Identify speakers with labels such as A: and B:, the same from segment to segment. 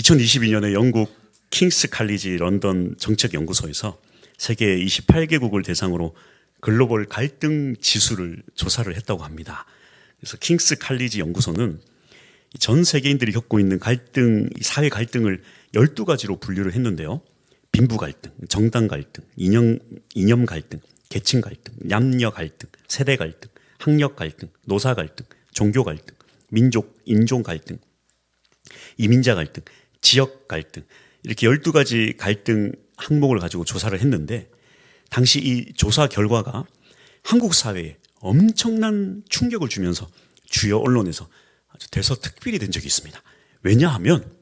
A: 2022년에 영국 킹스 칼리지 런던 정책연구소에서 세계 28개국을 대상으로 글로벌 갈등 지수를 조사를 했다고 합니다. 그래서 킹스 칼리지 연구소는 전 세계인들이 겪고 있는 갈등, 사회 갈등을 12가지로 분류를 했는데요. 빈부 갈등, 정당 갈등, 이념 갈등, 계층 갈등, 남녀 갈등, 세대 갈등, 학력 갈등, 노사 갈등, 종교 갈등, 민족, 인종 갈등, 이민자 갈등, 지역 갈등, 이렇게 12가지 갈등 항목을 가지고 조사를 했는데, 당시 이 조사 결과가 한국 사회에 엄청난 충격을 주면서 주요 언론에서 아주 대서특필이 된 적이 있습니다. 왜냐하면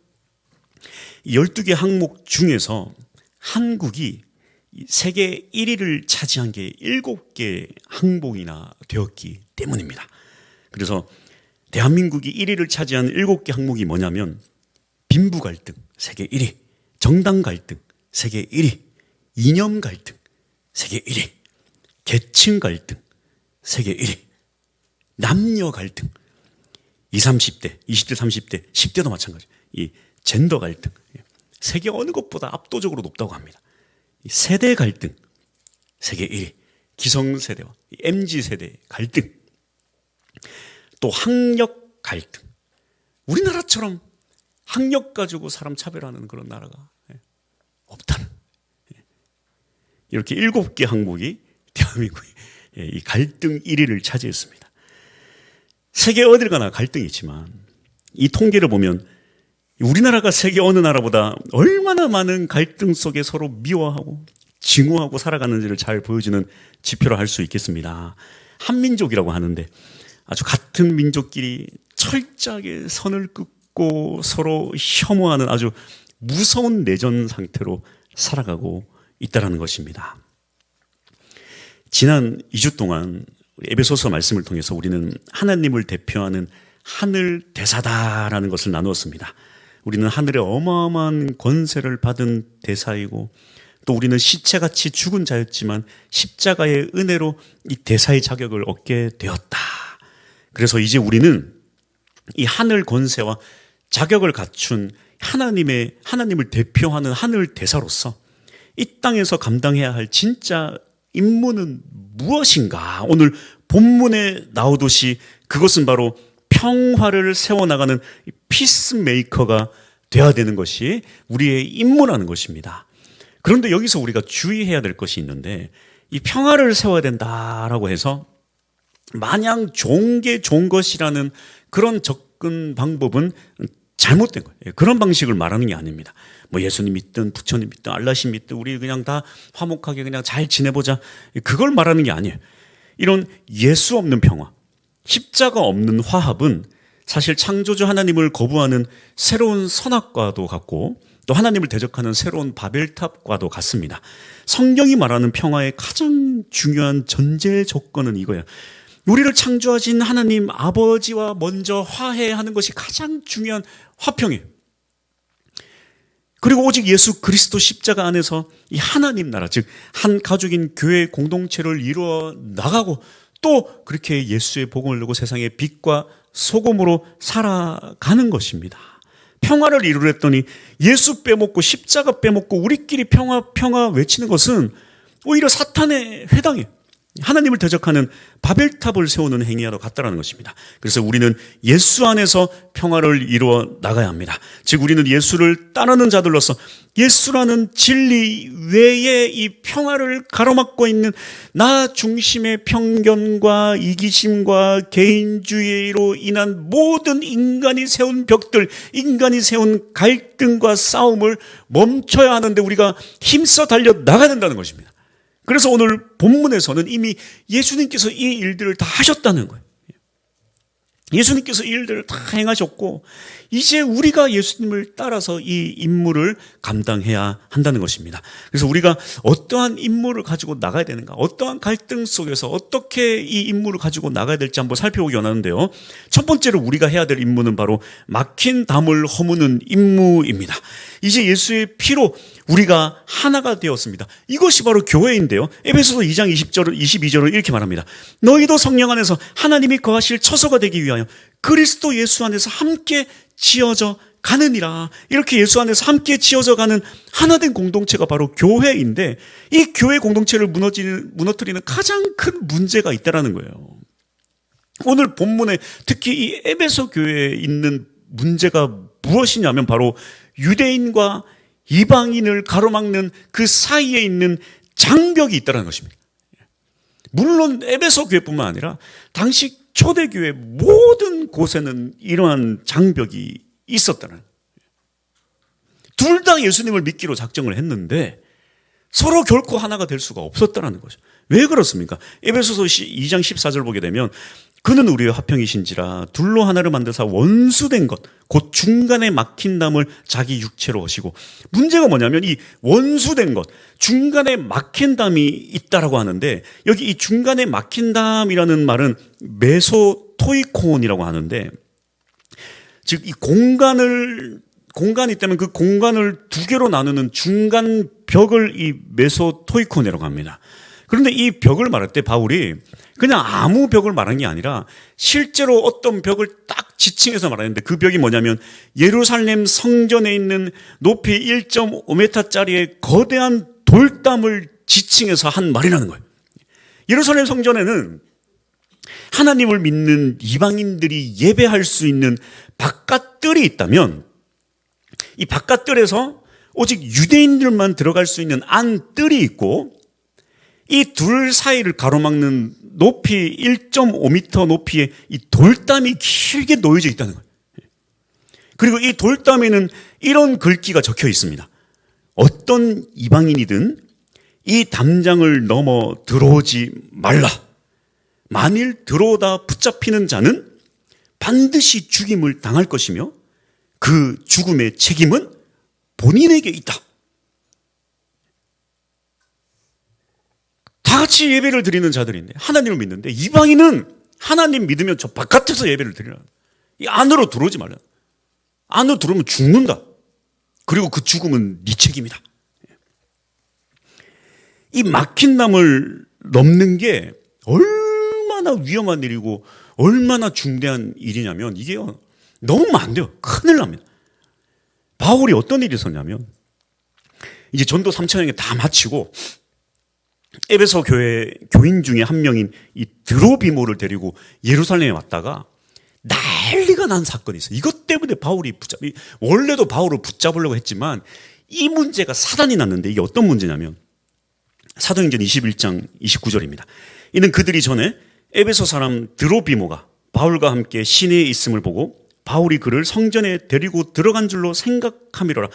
A: 이 12개 항목 중에서 한국이 세계 1위를 차지한 게 7개 항목이나 되었기 때문입니다. 그래서 대한민국이 1위를 차지한 7개 항목이 뭐냐면 빈부 갈등 세계 1위, 정당 갈등 세계 1위, 이념 갈등 세계 1위, 계층 갈등 세계 1위, 남녀 갈등 20, 30대, 20대, 30대, 10대도 마찬가지. 이 젠더 갈등 세계 어느 것보다 압도적으로 높다고 합니다. 이 세대 갈등 세계 1위, 기성세대와 MZ세대 갈등, 또 학력 갈등. 우리나라처럼 학력 가지고 사람 차별하는 그런 나라가 없다는, 이렇게 7개 항목이 대한민국이 이 갈등 1위를 차지했습니다. 세계 어딜 가나 갈등이 있지만 이 통계를 보면 우리나라가 세계 어느 나라보다 얼마나 많은 갈등 속에 서로 미워하고 증오하고 살아가는지를 잘 보여주는 지표로 할 수 있겠습니다. 한민족이라고 하는데 아주 같은 민족끼리 철저하게 선을 긋고 서로 혐오하는 아주 무서운 내전 상태로 살아가고 있다는 것입니다. 지난 2주 동안 에베소서 말씀을 통해서 우리는 하나님을 대표하는 하늘 대사다라는 것을 나누었습니다. 우리는 하늘의 어마어마한 권세를 받은 대사이고, 또 우리는 시체같이 죽은 자였지만 십자가의 은혜로 이 대사의 자격을 얻게 되었다. 그래서 이제 우리는 이 하늘 권세와 자격을 갖춘 하나님을 대표하는 하늘 대사로서 이 땅에서 감당해야 할 진짜 임무는 무엇인가? 오늘 본문에 나오듯이 그것은 바로 평화를 세워나가는 피스메이커가 되어야 되는 것이 우리의 임무라는 것입니다. 그런데 여기서 우리가 주의해야 될 것이 있는데, 이 평화를 세워야 된다라고 해서 마냥 좋은 게 좋은 것이라는 그런 접근 방법은 잘못된 거예요. 그런 방식을 말하는 게 아닙니다. 뭐 예수님 믿든 부처님 믿든 알라신 믿든 우리 그냥 다 화목하게 그냥 잘 지내보자, 그걸 말하는 게 아니에요. 이런 예수 없는 평화, 십자가 없는 화합은 사실 창조주 하나님을 거부하는 새로운 선악과도 같고, 또 하나님을 대적하는 새로운 바벨탑과도 같습니다. 성경이 말하는 평화의 가장 중요한 전제 조건은 이거예요. 우리를 창조하신 하나님 아버지와 먼저 화해하는 것이 가장 중요한 화평이에요. 그리고 오직 예수 그리스도 십자가 안에서 이 하나님 나라, 즉 한 가족인 교회 공동체를 이루어 나가고, 또 그렇게 예수의 복음을 내고 세상의 빛과 소금으로 살아가는 것입니다. 평화를 이루랬더니 예수 빼먹고 십자가 빼먹고 우리끼리 평화 외치는 것은 오히려 사탄의 회당이에요. 하나님을 대적하는 바벨탑을 세우는 행위와도 같다라는 것입니다. 그래서 우리는 예수 안에서 평화를 이루어 나가야 합니다. 즉 우리는 예수를 따르는 자들로서 예수라는 진리 외에 이 평화를 가로막고 있는 나 중심의 편견과 이기심과 개인주의로 인한 모든 인간이 세운 벽들, 인간이 세운 갈등과 싸움을 멈춰야 하는데 우리가 힘써 달려 나가야 된다는 것입니다. 그래서 오늘 본문에서는 이미 예수님께서 이 일들을 다 하셨다는 거예요. 예수님께서 이 일들을 다 행하셨고, 이제 우리가 예수님을 따라서 이 임무를 감당해야 한다는 것입니다. 그래서 우리가 어떠한 임무를 가지고 나가야 되는가, 어떠한 갈등 속에서 어떻게 이 임무를 가지고 나가야 될지 한번 살펴보기 원하는데요. 첫 번째로 우리가 해야 될 임무는 바로 막힌 담을 허무는 임무입니다. 이제 예수의 피로 우리가 하나가 되었습니다. 이것이 바로 교회인데요. 에베소서 2장 22절을 이렇게 말합니다. 너희도 성령 안에서 하나님이 거하실 처소가 되기 위하여 그리스도 예수 안에서 함께 지어져 가느니라. 이렇게 예수 안에서 함께 지어져 가는 하나된 공동체가 바로 교회인데, 이 교회 공동체를 무너뜨리는 가장 큰 문제가 있다는 거예요. 오늘 본문에 특히 이 에베소 교회에 있는 문제가 무엇이냐면 바로 유대인과 이방인을 가로막는 그 사이에 있는 장벽이 있다는 것입니다. 물론 에베소 교회뿐만 아니라 당시 초대교회 모든 곳에는 이러한 장벽이 있었다는, 둘 다 예수님을 믿기로 작정을 했는데 서로 결코 하나가 될 수가 없었다는 거죠. 왜 그렇습니까? 에베소서 2장 14절 보게 되면 그는 우리의 화평이신지라 둘로 하나를 만드사 원수된 것 곧 중간에 막힌 담을 자기 육체로 하시고, 문제가 뭐냐면 이 원수된 것, 중간에 막힌 담이 있다라고 하는데, 여기 이 중간에 막힌 담이라는 말은 메소토이콘이라고 하는데, 즉 이 공간이 있다면 그 공간을 두 개로 나누는 중간 벽을 이 메소토이콘이라고 합니다. 그런데 이 벽을 말할 때 바울이 그냥 아무 벽을 말한 게 아니라 실제로 어떤 벽을 딱 지칭해서 말하는데, 그 벽이 뭐냐면 예루살렘 성전에 있는 높이 1.5m짜리의 거대한 돌담을 지칭해서 한 말이라는 거예요. 예루살렘 성전에는 하나님을 믿는 이방인들이 예배할 수 있는 바깥뜰이 있다면, 이 바깥뜰에서 오직 유대인들만 들어갈 수 있는 안뜰이 있고, 이 둘 사이를 가로막는 높이 1.5m 높이의 이 돌담이 길게 놓여져 있다는 거예요. 그리고 이 돌담에는 이런 글귀가 적혀 있습니다. 어떤 이방인이든 이 담장을 넘어 들어오지 말라. 만일 들어오다 붙잡히는 자는 반드시 죽임을 당할 것이며 그 죽음의 책임은 본인에게 있다. 다 같이 예배를 드리는 자들인데, 하나님을 믿는데, 이방인은 하나님 믿으면 저 바깥에서 예배를 드리라. 이 안으로 들어오지 말라. 안으로 들어오면 죽는다. 그리고 그 죽음은 네 책임이다. 이 막힌 담을 넘는 게 얼마나 위험한 일이고 얼마나 중대한 일이냐면, 이게요, 넘으면 안 돼요. 큰일 납니다. 바울이 어떤 일이 있었냐면, 이제 전도 3천 행에 다 마치고 에베소 교회 교인 중에 한 명인 이 드로비모를 데리고 예루살렘에 왔다가 난리가 난 사건이 있어요. 이것 때문에 원래도 바울을 붙잡으려고 했지만 이 문제가 사단이 났는데, 이게 어떤 문제냐면 사도행전 21장 29절입니다. 이는 그들이 전에 에베소 사람 드로비모가 바울과 함께 시내에 있음을 보고 바울이 그를 성전에 데리고 들어간 줄로 생각함이로라.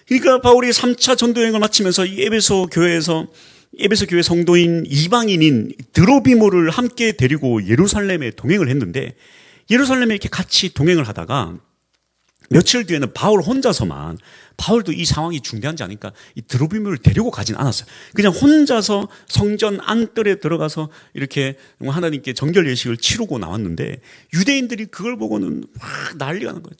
A: 그러니까 바울이 3차 전도여행을 마치면서 이 에베소 교회 성도인 이방인인 드로비모를 함께 데리고 예루살렘에 동행을 했는데, 예루살렘에 이렇게 같이 동행을 하다가 며칠 뒤에는 바울 혼자서만, 바울도 이 상황이 중대한지 아니까 이 드로비모를 데리고 가진 않았어요. 그냥 혼자서 성전 안뜰에 들어가서 이렇게 하나님께 정결 예식을 치르고 나왔는데, 유대인들이 그걸 보고는 막 난리가 난 거예요.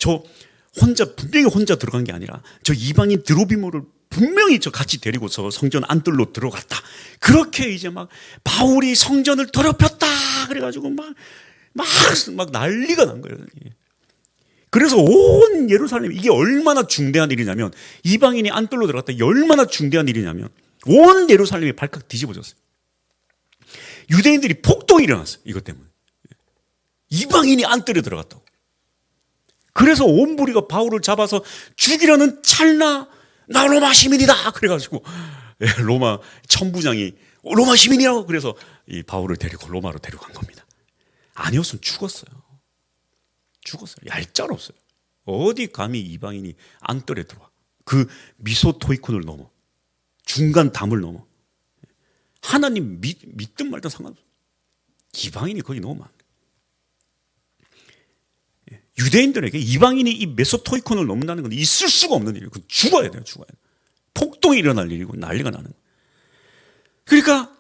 A: 분명히 혼자 들어간 게 아니라 저 이방인 드로비모를 분명히 저 같이 데리고서 성전 안뜰로 들어갔다. 그렇게 이제 막 바울이 성전을 더럽혔다. 그래가지고 막 난리가 난 거예요. 그래서 온 예루살렘, 이게 얼마나 중대한 일이냐면, 이방인이 안뜰로 들어갔다. 이게 얼마나 중대한 일이냐면 온 예루살렘이 발칵 뒤집어졌어요. 유대인들이 폭동이 일어났어요. 이것 때문에. 이방인이 안뜰에 들어갔다고. 그래서 온 무리가 바울을 잡아서 죽이려는 찰나, 나 로마 시민이다. 그래가지고 로마 천부장이 로마 시민이라고, 그래서 이 바울을 데리고 로마로 데려간 겁니다. 아니었으면 죽었어요. 얄짤없어요. 어디 감히 이방인이 안뜰에 들어와. 그 미소토이콘을 넘어, 중간 담을 넘어. 하나님 믿든 말든 상관없어요. 이방인이 거기 넘으면 안 돼. 유대인들에게 이방인이 이 메소토이콘을 넘는다는 건 있을 수가 없는 일이에요. 그건 죽어야 돼요. 폭동이 일어날 일이고 난리가 나는 거예요. 그러니까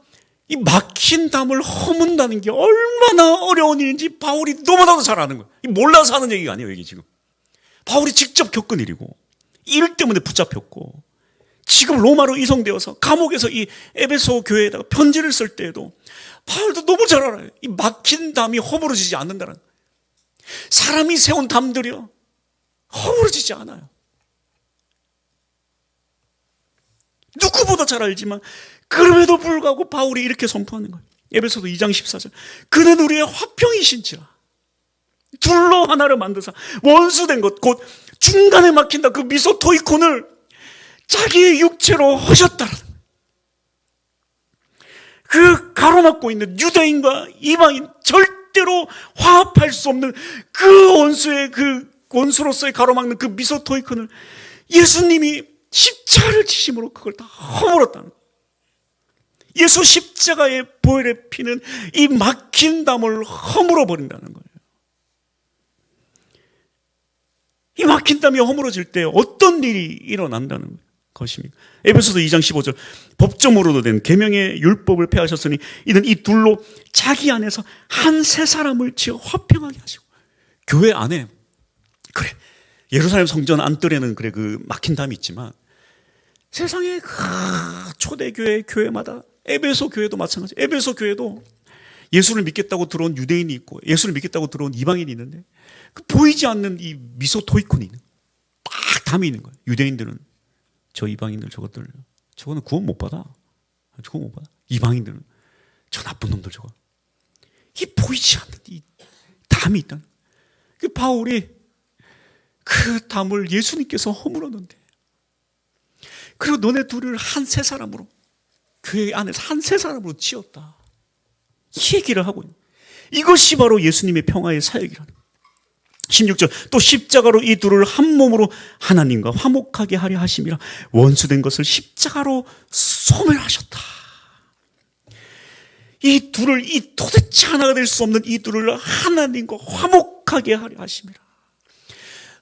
A: 이 막힌 담을 허문다는 게 얼마나 어려운 일인지 바울이 너무나도 잘 아는 거예요. 몰라서 하는 얘기가 아니에요. 이게 지금 바울이 직접 겪은 일이고, 일 때문에 붙잡혔고, 지금 로마로 이송되어서 감옥에서 이 에베소 교회에다가 편지를 쓸 때에도 바울도 너무 잘 알아요. 이 막힌 담이 허물어지지 않는다는, 사람이 세운 담들이요, 허물어지지 않아요. 누구보다 잘 알지만 그럼에도 불구하고 바울이 이렇게 선포하는 거예요. 에베소서 2장 14절. 그는 우리의 화평이신지라. 둘로 하나를 만드사 원수된 것 곧 중간에 막힌다 그 미소토이콘을 자기의 육체로 하셨다라는 거예요. 그 가로막고 있는 유대인과 이방인 절대로 화합할 수 없는 그 원수의 그 원수로서의 가로막는 그 미소토이콘을 예수님이 십자가를 지심으로 그걸 다 허물었다는 거예요. 예수 십자가의 보혈의 피는 이 막힌 담을 허물어 버린다는 거예요. 이 막힌 담이 허물어질 때 어떤 일이 일어난다는 것입니까? 에베소서 2장 15절. 법정으로도 된 계명의 율법을 폐하셨으니 이는 이 둘로 자기 안에서 한 세 사람을 지어 화평하게 하시고. 교회 안에 그래 예루살렘 성전 안뜰에는 그래 그 막힌 담이 있지만 세상의 초대교회 교회마다 에베소 교회도 마찬가지. 에베소 교회도 예수를 믿겠다고 들어온 유대인이 있고 예수를 믿겠다고 들어온 이방인이 있는데 그 보이지 않는 이 미소토이콘이 있는 딱 담이 있는 거예요. 유대인들은 저 이방인들 저거는 구원 못 받아. 저거 못 받아. 이방인들은 저 나쁜 놈들 저거. 이 보이지 않는 이 담이 있다는. 그 바울이 그 담을 예수님께서 허물었는데 그리고 너네 둘을 한 세 사람으로 교회 안에서 한 세 사람으로 지었다. 이 얘기를 하고 있는. 이것이 바로 예수님의 평화의 사역이라는. 16절 또 십자가로 이 둘을 한 몸으로 하나님과 화목하게 하려 하심이라 원수된 것을 십자가로 소멸하셨다. 이 둘을 이 도대체 하나가 될 수 없는 이 둘을 하나님과 화목하게 하려 하심이라.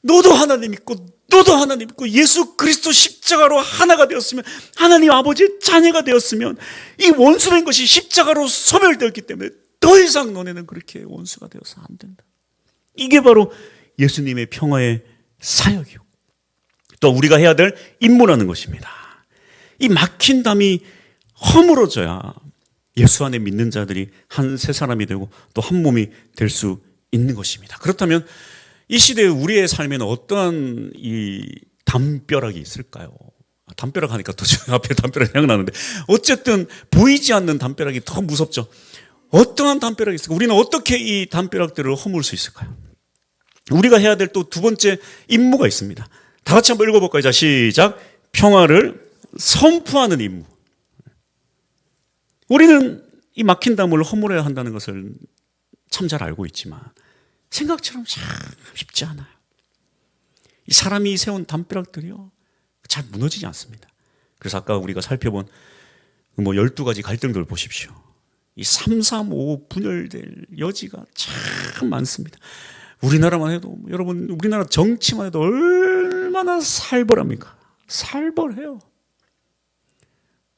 A: 너도 하나님 있고 너도 하나님 있고 예수 그리스도 십자가로 하나가 되었으면 하나님 아버지의 자녀가 되었으면 이 원수된 것이 십자가로 소멸되었기 때문에 더 이상 너네는 그렇게 원수가 되어서 안 된다. 이게 바로 예수님의 평화의 사역이요. 또 우리가 해야 될 임무라는 것입니다. 이 막힌 담이 허물어져야 예수 안에 믿는 자들이 한 세 사람이 되고 또 한 몸이 될 수 있는 것입니다. 그렇다면 이 시대에 우리의 삶에는 어떠한 이 담벼락이 있을까요? 담벼락 하니까 또 앞에 담벼락이 생각나는데 어쨌든 보이지 않는 담벼락이 더 무섭죠. 어떠한 담벼락이 있을까? 우리는 어떻게 이 담벼락들을 허물 수 있을까요? 우리가 해야 될 또 두 번째 임무가 있습니다. 다 같이 한번 읽어볼까요? 자, 시작. 평화를 선포하는 임무. 우리는 이 막힌 담을 허물어야 한다는 것을 참 잘 알고 있지만 생각처럼 참 쉽지 않아요. 이 사람이 세운 담벼락들이요 잘 무너지지 않습니다. 그래서 아까 우리가 살펴본 12가지 갈등들을 보십시오. 이 3, 3, 5 분열될 여지가 참 많습니다. 우리나라만 해도 여러분 우리나라 정치만 해도 얼마나 살벌합니까? 살벌해요.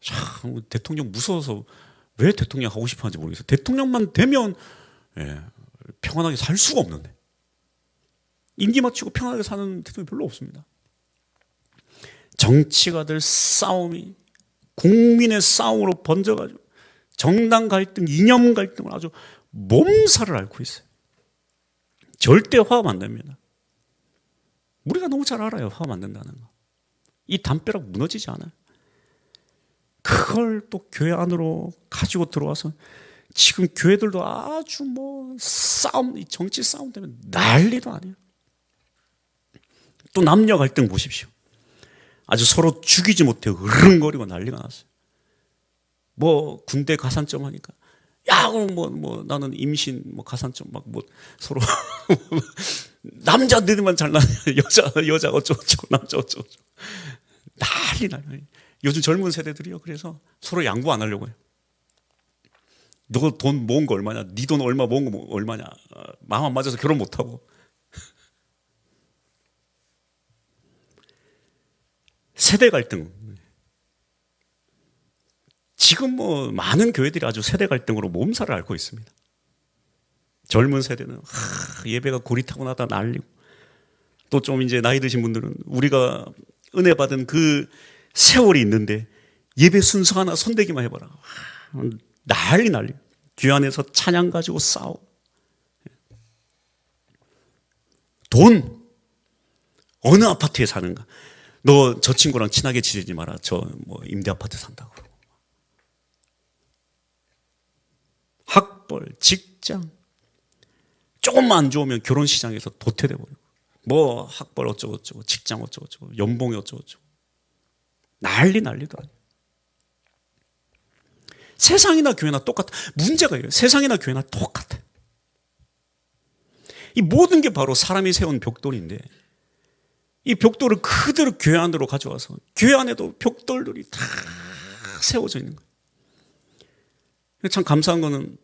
A: 참 대통령 무서워서 왜 대통령 하고 싶어 하는지 모르겠어요. 대통령만 되면 평안하게 살 수가 없는데 임기 마치고 평안하게 사는 대통령이 별로 없습니다. 정치가들 싸움이 국민의 싸움으로 번져가지고 정당 갈등, 이념 갈등을 아주 몸살을 앓고 있어요. 절대 화합 안 됩니다. 우리가 너무 잘 알아요. 화합 안 된다는 거. 이 담벼락 무너지지 않아요. 그걸 또 교회 안으로 가지고 들어와서 지금 교회들도 아주 싸움, 정치 싸움 때문에 난리도 아니에요. 또 남녀 갈등 보십시오. 아주 서로 죽이지 못해 으르렁거리고 난리가 났어요. 군대 가산점 하니까 야, 그럼 나는 임신 가산점 서로 남자들만 잘나냐 여자 어쩌고저쩌고 남자 어쩌고저쩌고 난리. 요즘 젊은 세대들이요. 그래서 서로 양보 안 하려고 해요. 너 돈 모은 거 얼마냐? 네 돈 얼마 모은 거 얼마냐? 마음 안 맞아서 결혼 못 하고. 세대 갈등. 지금 많은 교회들이 아주 세대 갈등으로 몸살을 앓고 있습니다. 젊은 세대는 예배가 고리타분하다 난리고 또 좀 이제 나이 드신 분들은 우리가 은혜 받은 그 세월이 있는데 예배 순서 하나 손대기만 해봐라. 난리. 교회 안에서 찬양 가지고 싸워. 돈. 어느 아파트에 사는가? 너 저 친구랑 친하게 지내지 마라. 저 뭐 임대 아파트 산다고. 학벌, 직장. 조금만 안 좋으면 결혼 시장에서 도태돼 버리고. 뭐 학벌 어쩌고저쩌고, 직장 어쩌고저쩌고, 연봉이 어쩌고저쩌고. 난리도 아니에요. 세상이나 교회나 똑같아. 문제가 이래요. 세상이나 교회나 똑같아. 이 모든 게 바로 사람이 세운 벽돌인데 이 벽돌을 그대로 교회 안으로 가져와서 교회 안에도 벽돌들이 다 세워져 있는 거예요. 참 감사한 거는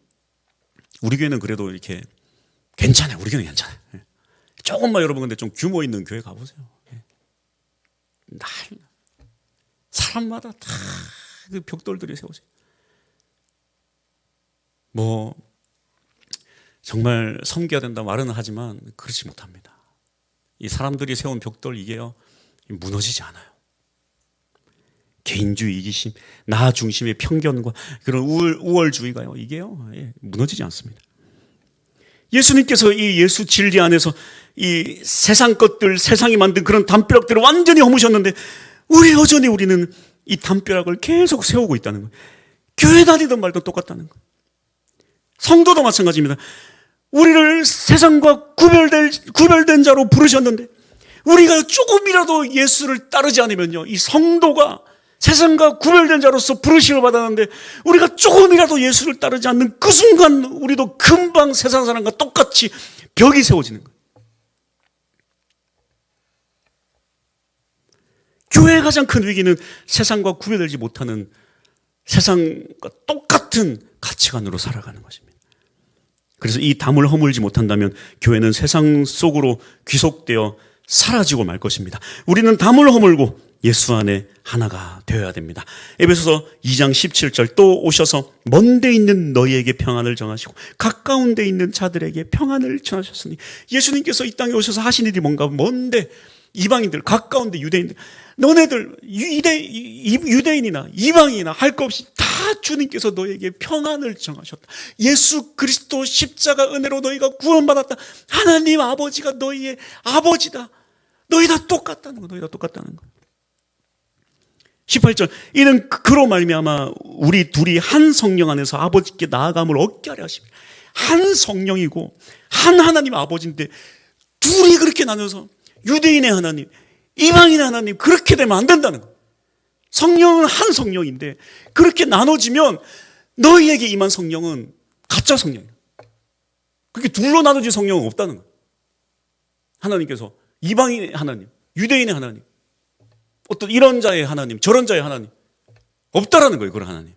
A: 우리 교회는 그래도 이렇게 괜찮아요. 우리 교회는 괜찮아요. 조금만 여러분 근데 좀 규모 있는 교회 가보세요. 사람마다 다 그 벽돌들이 세워져 있어요. 뭐 정말 섬겨야 된다 말은 하지만 그렇지 못합니다. 이 사람들이 세운 벽돌 이게요 무너지지 않아요. 개인주의, 이기심, 나 중심의 편견과 그런 우월주의가요 이게요 무너지지 않습니다. 예수님께서 이 예수 진리 안에서 이 세상 것들, 세상이 만든 그런 담벼락들을 완전히 허무셨는데 여전히 우리는 이 담벼락을 계속 세우고 있다는 거예요. 교회 다니던 말도 똑같다는 거예요. 성도도 마찬가지입니다. 우리를 세상과 구별된 자로 부르셨는데 우리가 조금이라도 예수를 따르지 않으면요 이 성도가 세상과 구별된 자로서 부르심을 받았는데 우리가 조금이라도 예수를 따르지 않는 그 순간 우리도 금방 세상 사람과 똑같이 벽이 세워지는 거예요. 교회의 가장 큰 위기는 세상과 구별되지 못하는 세상과 똑같은 가치관으로 살아가는 것입니다. 그래서 이 담을 허물지 못한다면 교회는 세상 속으로 귀속되어 사라지고 말 것입니다. 우리는 담을 허물고 예수 안에 하나가 되어야 됩니다. 에베소서 2장 17절 또 오셔서 먼 데 있는 너희에게 평안을 정하시고 가까운 데 있는 자들에게 평안을 전하셨으니 예수님께서 이 땅에 오셔서 하신 일이 뭔가 먼데 이방인들, 가까운 데 유대인들 너네들 유대인이나 이방인이나 할 것 없이 다 주님께서 너에게 평안을 정하셨다. 예수 그리스도 십자가 은혜로 너희가 구원받았다. 하나님 아버지가 너희의 아버지다. 너희 다 똑같다는 거. 18절 이는 그로 말미암아 우리 둘이 한 성령 안에서 아버지께 나아감을 얻게 하려 하십니다. 한 성령이고 한 하나님 아버지인데 둘이 그렇게 나눠서 유대인의 하나님, 이방인의 하나님 그렇게 되면 안 된다는 거예요. 성령은 한 성령인데 그렇게 나눠지면 너희에게 임한 성령은 가짜 성령이에요. 그렇게 둘로 나눠진 성령은 없다는 거예요. 하나님께서 이방인의 하나님, 유대인의 하나님, 어떤 이런 자의 하나님, 저런 자의 하나님 없다라는 거예요. 그런 하나님.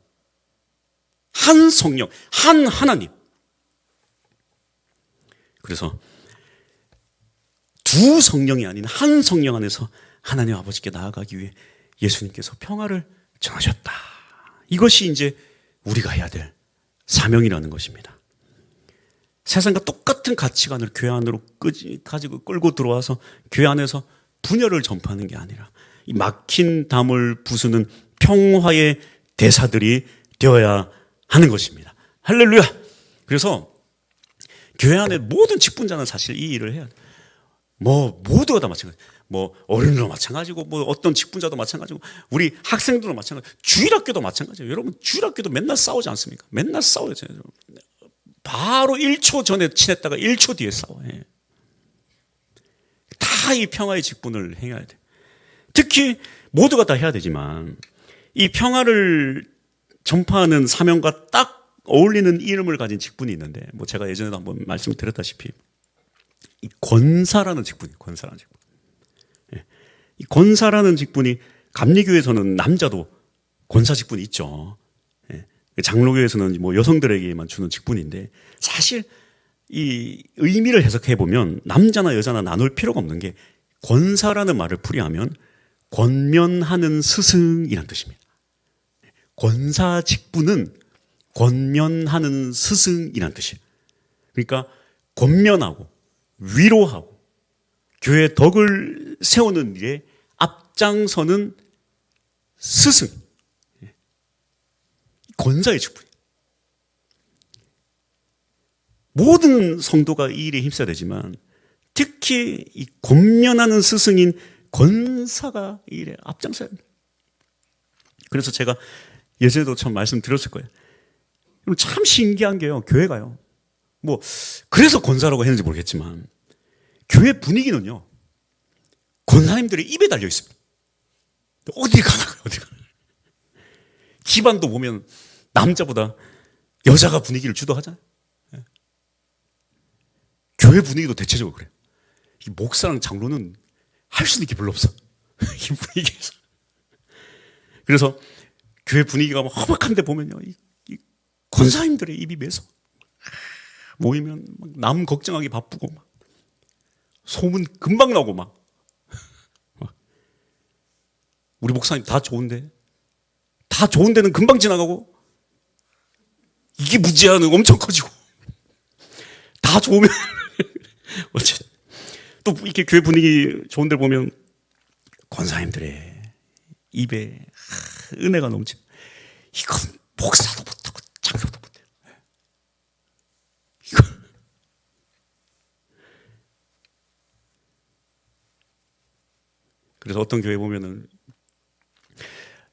A: 한 성령, 한 하나님. 그래서 두 성령이 아닌 한 성령 안에서 하나님 아버지께 나아가기 위해 예수님께서 평화를 정하셨다. 이것이 이제 우리가 해야 될 사명이라는 것입니다. 세상과 똑같은 가치관을 교회 안으로 가지고 끌고 들어와서 교회 안에서 분열을 전파하는 게 아니라 이 막힌 담을 부수는 평화의 대사들이 되어야 하는 것입니다. 할렐루야! 그래서 교회 안에 모든 직분자는 사실 이 일을 해야 돼요. 모두가 다 마찬가지. 어른도 마찬가지고, 어떤 직분자도 마찬가지고, 우리 학생들도 마찬가지고, 주일학교도 마찬가지예요. 여러분, 주일학교도 맨날 싸우지 않습니까? 맨날 싸워요. 바로 1초 전에 친했다가 1초 뒤에 싸워요. 다 이 평화의 직분을 행해야 돼. 특히 모두가 다 해야 되지만, 이 평화를 전파하는 사명과 딱 어울리는 이름을 가진 직분이 있는데, 제가 예전에도 한번 말씀을 드렸다시피, 이 권사라는 직분이에요. 권사라는 직분. 이 권사라는 직분이 감리교에서는 남자도 권사 직분이 있죠. 장로교에서는 여성들에게만 주는 직분인데 사실 이 의미를 해석해 보면 남자나 여자나 나눌 필요가 없는 게 권사라는 말을 풀이하면 권면하는 스승이란 뜻입니다. 권사 직분은 권면하는 스승이란 뜻이에요. 그러니까 권면하고 위로하고 교회 덕을 세우는 일에 앞장서는 스승, 권사의 직분이에요. 모든 성도가 이 일에 힘써야 되지만 특히 이 권면하는 스승인 권사가 일에 앞장서야 합니다. 그래서 제가 예전에도 참 말씀드렸을 거예요. 참 신기한 게요, 교회가요. 뭐 그래서 권사라고 했는지 모르겠지만 교회 분위기는요, 권사님들의 입에 달려 있습니다. 어디 가나, 어디 가나. 집안도 보면 남자보다 여자가 분위기를 주도하잖아요. 교회 분위기도 대체적으로 그래요. 이 목사랑 장로는 할 수 있는 게 별로 없어. 이 분위기에서. 그래서 교회 분위기가 막 험악한데 보면요, 이 권사님들의 입이 매서 모이면 막 남 걱정하기 바쁘고 막 소문 금방 나고 막 우리 목사님 다 좋은데, 다 좋은 데는 금방 지나가고 이게 문제야는 엄청 커지고, 다 좋으면 어쨌든 또 이렇게 교회 분위기 좋은 데 보면 권사님들의 입에 은혜가 넘쳐. 이건 목사도 못하고 장로도 못해요. 이거 그래서 어떤 교회 보면은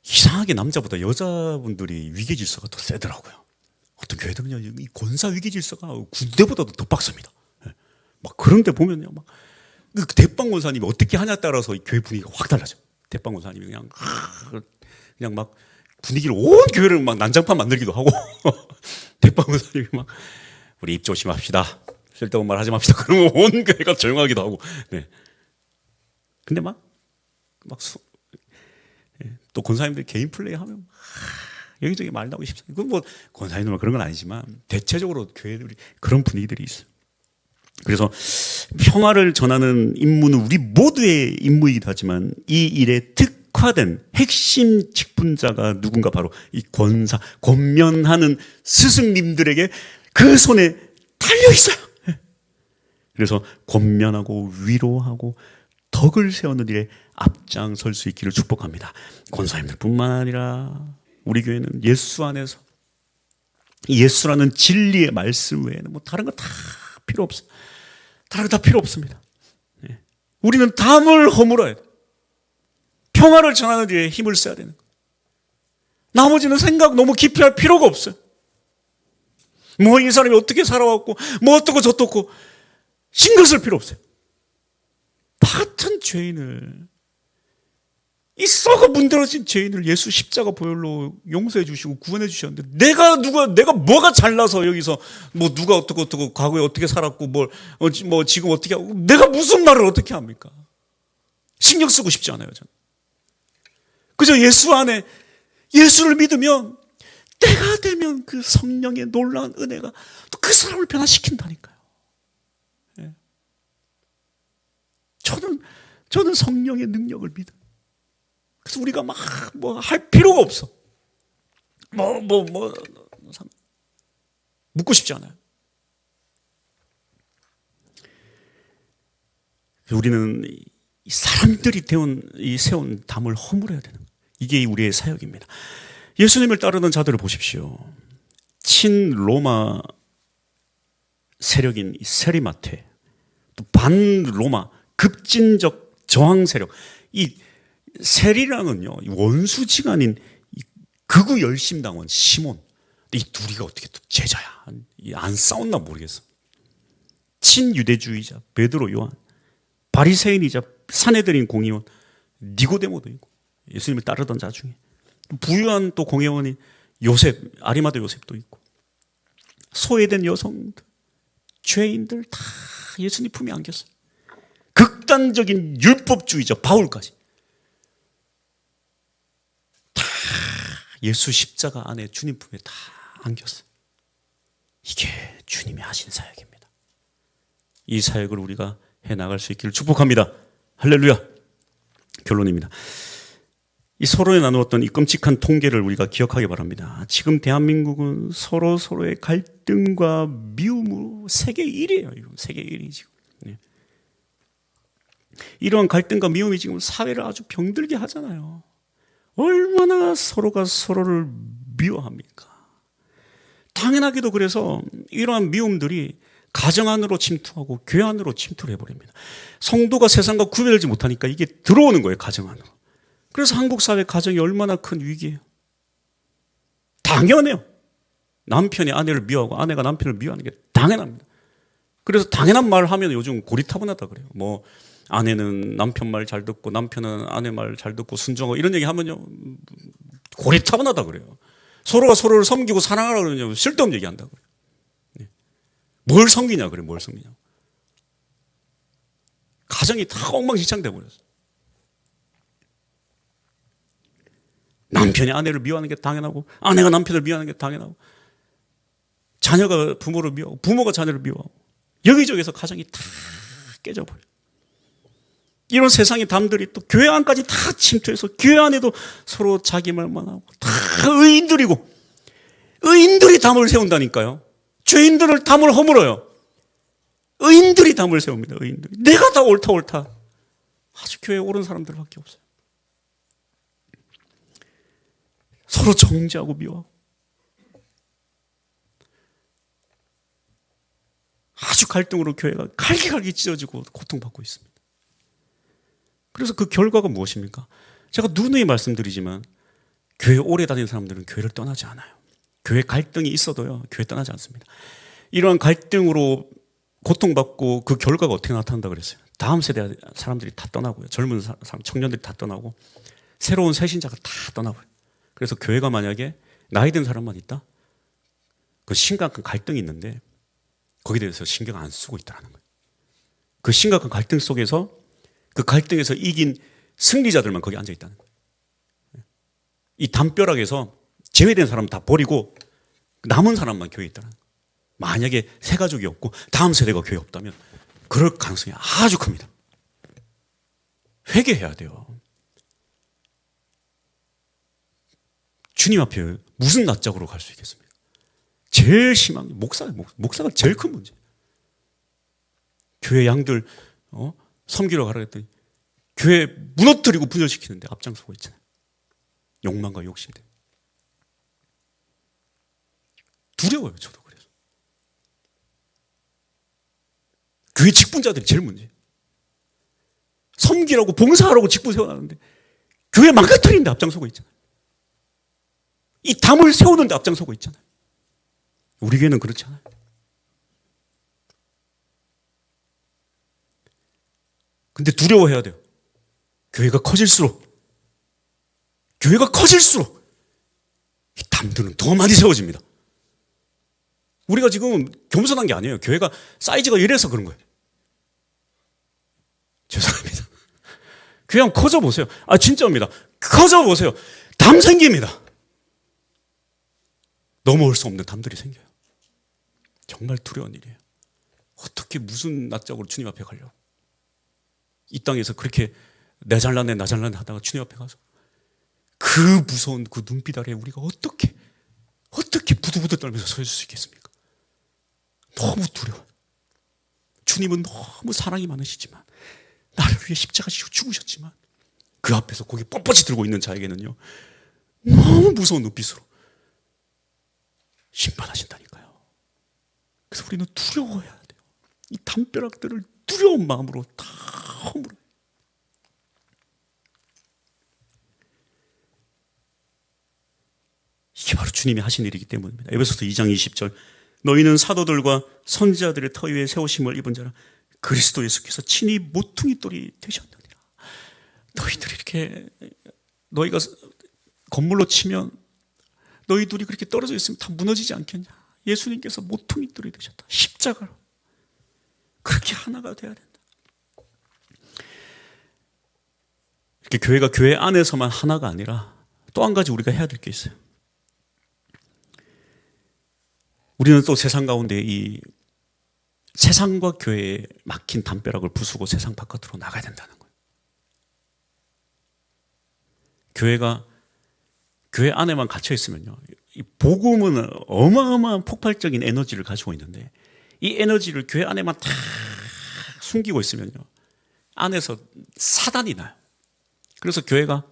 A: 이상하게 남자보다 여자분들이 위계질서가 더 세더라고요. 어떤 교회들은요, 이 권사 위계질서가 군대보다도 더 빡셉니다. 막 그런 데 보면요, 막 그 대빵 권사님이 어떻게 하냐에 따라서 이 교회 분위기가 확 달라져. 대빵 권사님이 그냥 막 분위기를 온 교회를 막 난장판 만들기도 하고 대빵 권사님이 막 우리 입 조심합시다, 쓸데없는 말 하지 맙시다, 그러면 온 교회가 조용하기도 하고. 네. 근데 또 권사님들 개인 플레이 하면 여기저기 말 나오고 싶습니다. 그건 뭐 권사님들만 그런 건 아니지만 대체적으로 교회들이 그런 분위기들이 있어요. 그래서 평화를 전하는 임무는 우리 모두의 임무이기도 하지만 이 일에 특화된 핵심 직분자가 누군가, 바로 이 권사, 권면하는 스승님들에게 그 손에 달려 있어요. 그래서 권면하고 위로하고 덕을 세우는 일에 앞장설 수 있기를 축복합니다. 권사님들뿐만 아니라 우리 교회는 예수 안에서 예수라는 진리의 말씀 외에는 뭐 다른 거 다 필요 없어요. 다른 거 다 필요 없습니다. 우리는 담을 허물어야 돼. 평화를 전하는 일에 힘을 써야 되는 거예요. 나머지는 생각 너무 깊이 할 필요가 없어요. 뭐 이 사람이 어떻게 살아왔고 뭐 어떻고 저떻고 신경 쓸 필요 없어요. 나 같은 죄인을, 이 썩어 문드러진 죄인을 예수 십자가 보혈로 용서해 주시고 구원해 주셨는데 내가 뭐가 잘나서 여기서 뭐 누가 어떻고 과거에 어떻게 살았고 뭐 지금 어떻게 하고, 내가 무슨 말을 어떻게 합니까? 신경 쓰고 싶지 않아요, 저는. 그저 예수 안에, 예수를 믿으면 때가 되면 그 성령의 놀라운 은혜가 또 그 사람을 변화시킨다니까요. 저는 성령의 능력을 믿어. 그래서 우리가 막 뭐 할 필요가 없어. 묻고 싶지 않아요. 우리는 이 사람들이 세운 담을 허물어야 되는 거예요. 이게 우리의 사역입니다. 예수님을 따르는 자들을 보십시오. 친로마 세력인 세리마테, 또 반로마 급진적 저항 세력, 이 세리랑은요, 원수지간인 극우 열심당원 시몬, 이 둘이가 어떻게 또 제자야? 안 싸웠나 모르겠어. 친유대주의자 베드로, 요한, 바리새인이자 사내들인 공의원 니고데모도 있고, 예수님을 따르던 자 중에 부유한 또 공회원인 요셉, 아리마다 요셉도 있고, 소외된 여성들, 죄인들 다 예수님 품에 안겼어요. 극단적인 율법주의자 바울까지 다 예수 십자가 안에 주님 품에 다 안겼어요. 이게 주님이 하신 사역입니다. 이 사역을 우리가 해나갈 수 있기를 축복합니다. 할렐루야. 결론입니다. 이 서로에 나누었던 이 끔찍한 통계를 우리가 기억하기 바랍니다. 지금 대한민국은 서로의 갈등과 미움으로 세계 1위예요. 이거 세계 1위 지금. 네. 이러한 갈등과 미움이 지금 사회를 아주 병들게 하잖아요. 얼마나 서로가 서로를 미워합니까? 당연하게도 그래서 이러한 미움들이 가정 안으로 침투하고 교회 안으로 침투를 해버립니다. 성도가 세상과 구별하지 못하니까 이게 들어오는 거예요, 가정 안으로. 그래서 한국 사회 가정이 얼마나 큰 위기예요. 당연해요. 남편이 아내를 미워하고 아내가 남편을 미워하는 게 당연합니다. 그래서 당연한 말을 하면 요즘 고리타분하다 그래요. 뭐 아내는 남편 말 잘 듣고 남편은 아내 말 잘 듣고 순종하고 이런 얘기 하면요 고리타분하다 그래요. 서로가 서로를 섬기고 사랑하라 그러냐고 쓸데없는 얘기한다 그래요. 네. 뭘 섬기냐 그래, 뭘 섬기냐. 가정이 다 엉망진창 돼버렸어요. 남편이 아내를 미워하는 게 당연하고 아내가 남편을 미워하는 게 당연하고 자녀가 부모를 미워하고 부모가 자녀를 미워하고 여기저기서 가정이 다 깨져버려요. 이런 세상의 담들이 또 교회 안까지 다 침투해서 교회 안에도 서로 자기 말만 하고 다 의인들이 담을 세운다니까요. 죄인들을 담을 허물어요. 의인들이 담을 세웁니다. 의인들이. 내가 다 옳다. 아주 교회에 옳은 사람들밖에 없어요. 서로 정죄하고 미워하고 아주 갈등으로 교회가 갈기갈기 찢어지고 고통받고 있습니다. 그래서 그 결과가 무엇입니까? 제가 누누이 말씀드리지만 교회 오래 다니는 사람들은 교회를 떠나지 않아요. 교회 갈등이 있어도요, 교회 떠나지 않습니다. 이러한 갈등으로 고통받고 그 결과가 어떻게 나타난다 그랬어요? 다음 세대 사람들이 다 떠나고요. 젊은 사람, 청년들이 다 떠나고 새로운 새신자가 다 떠나버려요. 그래서 교회가 만약에 나이 든 사람만 있다? 그 심각한 갈등이 있는데 거기에 대해서 신경 안 쓰고 있다는 거예요. 그 심각한 갈등 속에서 그 갈등에서 이긴 승리자들만 거기 앉아 있다는 거예요. 이 담벼락에서 제외된 사람은 다 버리고 남은 사람만 교회에 있다는 거예요. 만약에 새 가족이 없고 다음 세대가 교회에 없다면 그럴 가능성이 아주 큽니다. 회개해야 돼요. 주님 앞에 무슨 낯짝으로 갈 수 있겠습니까? 제일 심한 게 목사가 제일 큰 문제. 교회 양들 섬기러 가라 했더니 교회 무너뜨리고 분열시키는데 앞장서고 있잖아요. 욕망과 욕심 때문에. 두려워요, 저도 그래서. 교회 직분자들이 제일 문제예요. 섬기라고 봉사하라고 직분 세워놨는데 교회 망가뜨리는데 앞장서고 있잖아요. 이 담을 세우는데 앞장서고 있잖아요. 우리 교회는 그렇지 않아요. 근데 두려워해야 돼요. 교회가 커질수록 이 담들은 더 많이 세워집니다. 우리가 지금 겸손한 게 아니에요. 교회가 사이즈가 이래서 그런 거예요. 죄송합니다. 교회 한번 커져보세요. 진짜입니다. 커져보세요. 담 생깁니다. 넘어올 수 없는 담들이 생겨요. 정말 두려운 일이에요. 어떻게 무슨 낯짝으로 주님 앞에 가려고. 이 땅에서 그렇게 내 잘났네 나 잘났네 하다가 주님 앞에 가서 그 무서운 그 눈빛 아래에 우리가 어떻게 부들부들 떨면서 서 있을 수 있겠습니까? 너무 두려워요. 주님은 너무 사랑이 많으시지만 나를 위해 십자가 지고 죽으셨지만 그 앞에서 고개 뻣뻣이 들고 있는 자에게는요 너무 무서운 눈빛으로 심판하신다니까요. 그래서 우리는 두려워해야 돼요. 이 담벼락들을 두려운 마음으로 다 허물어요. 이게 바로 주님이 하신 일이기 때문입니다. 에베소서 2장 20절 너희는 사도들과 선지자들의 터 위에 세우심을 입은 자라 그리스도 예수께서 친히 모퉁이 돌이 되셨느니라. 너희들이 이렇게 너희가 건물로 치면 너희 둘이 그렇게 떨어져 있으면 다 무너지지 않겠냐. 예수님께서 모퉁이 돌이 되셨다. 십자가로 그렇게 하나가 돼야 된다. 이렇게 교회가 교회 안에서만 하나가 아니라 또 한 가지 우리가 해야 될 게 있어요. 우리는 또 세상 가운데 이 세상과 교회에 막힌 담벼락을 부수고 세상 바깥으로 나가야 된다는 거예요. 교회가 교회 안에만 갇혀 있으면요, 이 복음은 어마어마한 폭발적인 에너지를 가지고 있는데 이 에너지를 교회 안에만 다 숨기고 있으면요, 안에서 사단이 나요. 그래서 교회가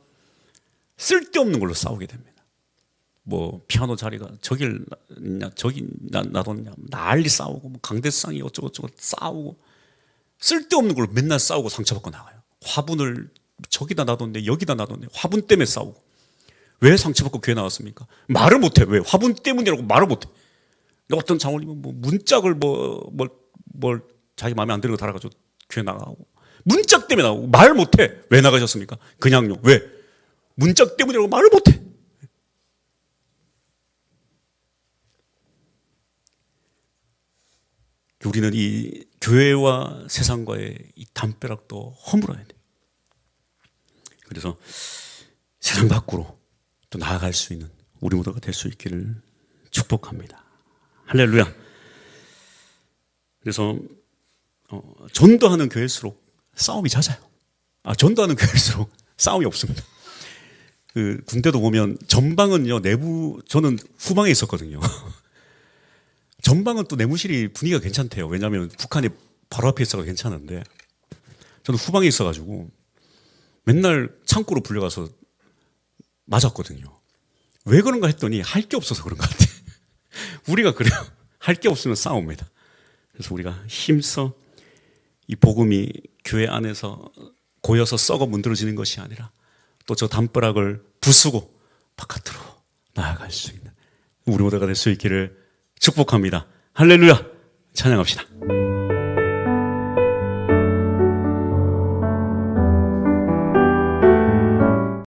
A: 쓸데없는 걸로 싸우게 됩니다. 뭐 피아노 자리가 저길 있냐 저기 놔뒀냐 난리 싸우고 뭐 강대상이 어쩌고저쩌고 싸우고 쓸데없는 걸로 맨날 싸우고 상처받고 나가요. 화분을 저기다 놔뒀네 여기다 놔뒀네 화분 때문에 싸우고. 왜 상처받고 교회 나왔습니까? 말을 못해. 왜? 화분 때문이라고 말을 못해. 어떤 장로님은 뭐 문짝을 뭘 자기 마음에 안 드는 거 달아가지고 교회 나가고 문짝 때문에 나오고 말 못해. 왜 나가셨습니까? 그냥요. 왜? 문짝 때문이라고 말을 못해. 우리는 이 교회와 세상과의 이 담벼락도 허물어야 돼. 그래서 세상 밖으로 또 나아갈 수 있는 우리 모두가 될 수 있기를 축복합니다. 할렐루야. 그래서 전도하는 교회일수록 싸움이 잦아요. 전도하는 교회일수록 싸움이 없습니다. 그 군대도 보면 전방은요 내부 저는 후방에 있었거든요. 전방은 또 내무실이 분위기가 괜찮대요. 왜냐하면 북한이 바로 앞에 있어서 괜찮은데 저는 후방에 있어가지고 맨날 창고로 불려가서 맞았거든요. 왜 그런가 했더니 할 게 없어서 그런 것 같아요. 우리가 그래요. 할 게 없으면 싸웁니다. 그래서 우리가 힘써 이 복음이 교회 안에서 고여서 썩어 문드러지는 것이 아니라 또 저 담벼락을 부수고 바깥으로 나아갈 수 있는 우리 모두가 될 수 있기를 축복합니다. 할렐루야! 찬양합시다.